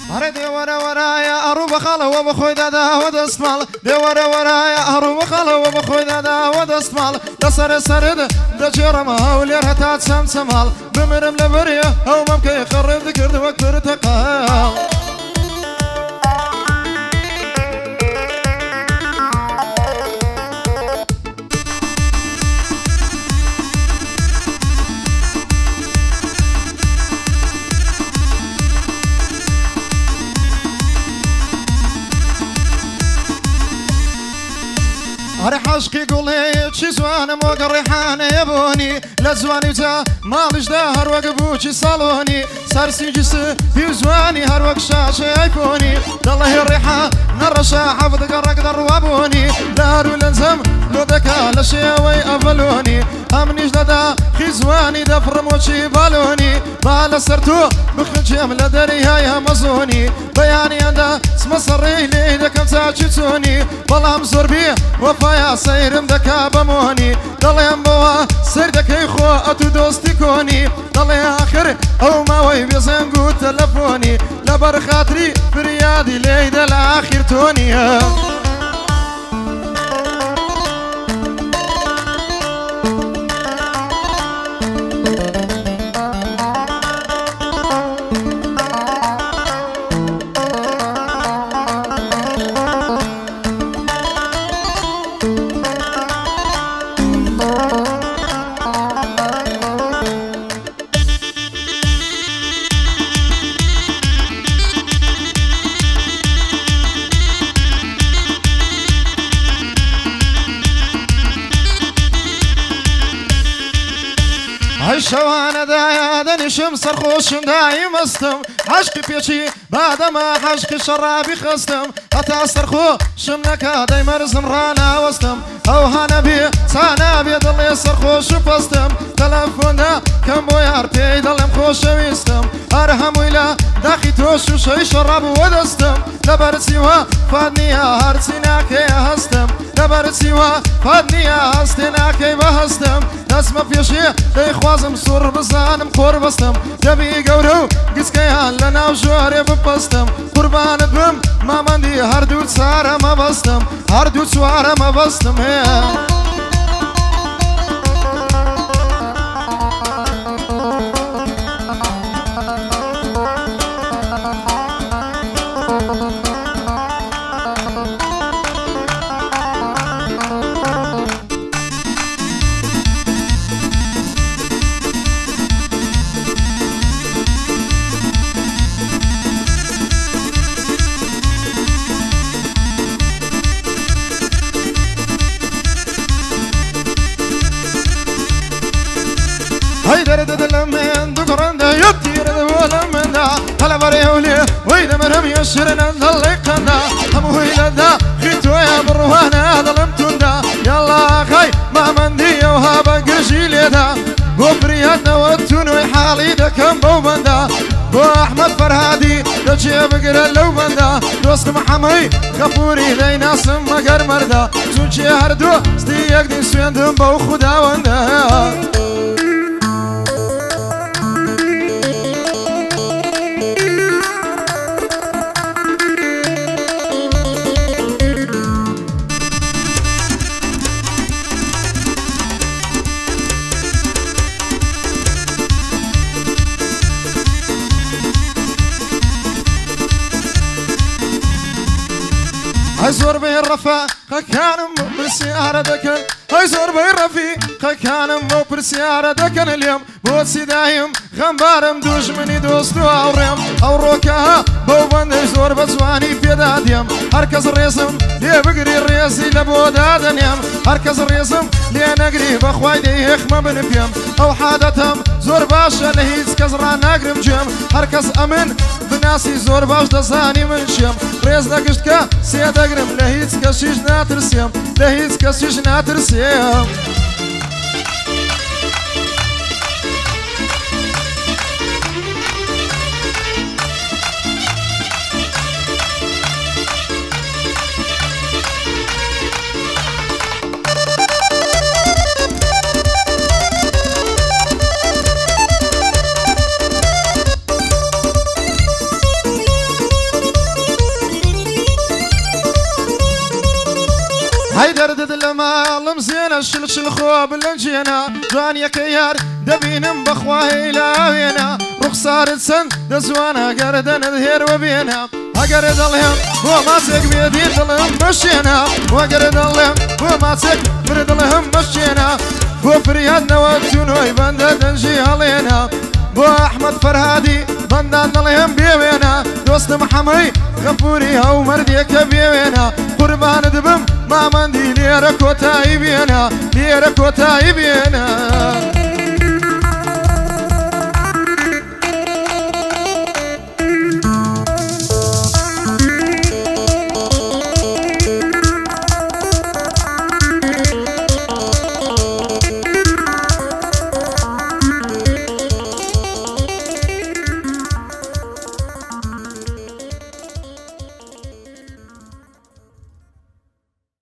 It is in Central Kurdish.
هر دیواره ورایا آرو بخاله و بخوی دادا و دست مال دیواره ورایا آرو بخاله و بخوی دادا و دست مال دسر سرد دجرم هولیر هتات سمال بمرم لبریه او ممکن خرب ذکر وقت ارتقال هر حشقي قولي شي زوانم وقريحان يبوني لا زواني وتا مالش دا هر وقبوشي صالوني سارسي جس في زواني هر وق شاشة ايفوني الله الريحة نرشا حفظ قرق دروابوني دارو لنزم لو دكا لشيوي افلوني امنيش لدا خزواني دفر موشي بالوني بالا سرتو بخجم لدري هاي مزوني بياني اندا اسم صري لي دكم تاجتوني بالله مزربي وفايا سيرم دكا بموني دليم بوا سير دكي خو اتو دوستي كوني دلي اخر او ما وي بيزنقو تلفوني لبر خاطري فريادي لي دل اخر توني شوانا دايا دنشم سرخوشم دايم استم عشقي بيشي بعد ما عشقي شرابي خستم حتى سرخوشم نكا داي مرزم رانا وستم او هانا بي سانا بي دلي سرخوش بستم تلفون دا كم بويار بي دلم خوش ويستم ارهم ويلا داخي توش وشي شراب ودستم لبرسي وفادني هارسينا كي هستم لبرسي وفادني هستنا كي بهستم نسمة فيشي داي خوازم سور بزانم كور بستم دبي قورو قسكيان لنا وجواري ببستم قربان بم ما مندي هردود سارة ما بستم هردود سوارة ما بستم من دقرن دا يطير ولا من دا هلا بريولي ويدا مرهم يشرنا ضلقنا هم ويلا دا خيتو يا بروانا ظلمتون دا يلا خاي ما مندي وهابا قرشيلي دا وفرياتنا واتون وحالي دا كم بوبندا بو احمد فرهادي دا جيب قرا لو بندا دوست محمي غفوري ذي ناس مقر مردا زوجي هردو ستيق دي سويندم بو خدا وندا هزور بي الرفا كان مو بالسيارة دكن هزور بي الرفيق كان مو بالسيارة دكن اليوم بوتسي دايم غنبارم دوش مني دوستو اوريم اوروكها بوبند زور بزواني في داديم هركز الريسم ليه بقري الريسي لبودا دنيم هركز الريسم ليه نقري بخواي ديخ ما بنفيم او حادتهم زور باشا لهيز كزرا نقرم جيم هركز امن بناسي زور باش دزاني من شيم ريز نقشتكا سيد اقرم لهيز كشيش ناترسيم لهيز كشيش ناترسيم حيدر دلما لمزينا الشلشل خواب لنجينا جوانيا كيار دبينم بخواهي لاوينا رخصار السن دزوانا قردن الهير وبينا أقرد اللهم وما سيك بيدي دلهم مشينا وقرد اللهم وما سيك برد اللهم مشينا وفريادنا وانتونوي بندا دنجي علينا بو أحمد فرهادي بندان اللهم بيوينا دوست محمي غفوري هاو مرديك بيوينا قربان دبم ما مندي ليرك وتايبينا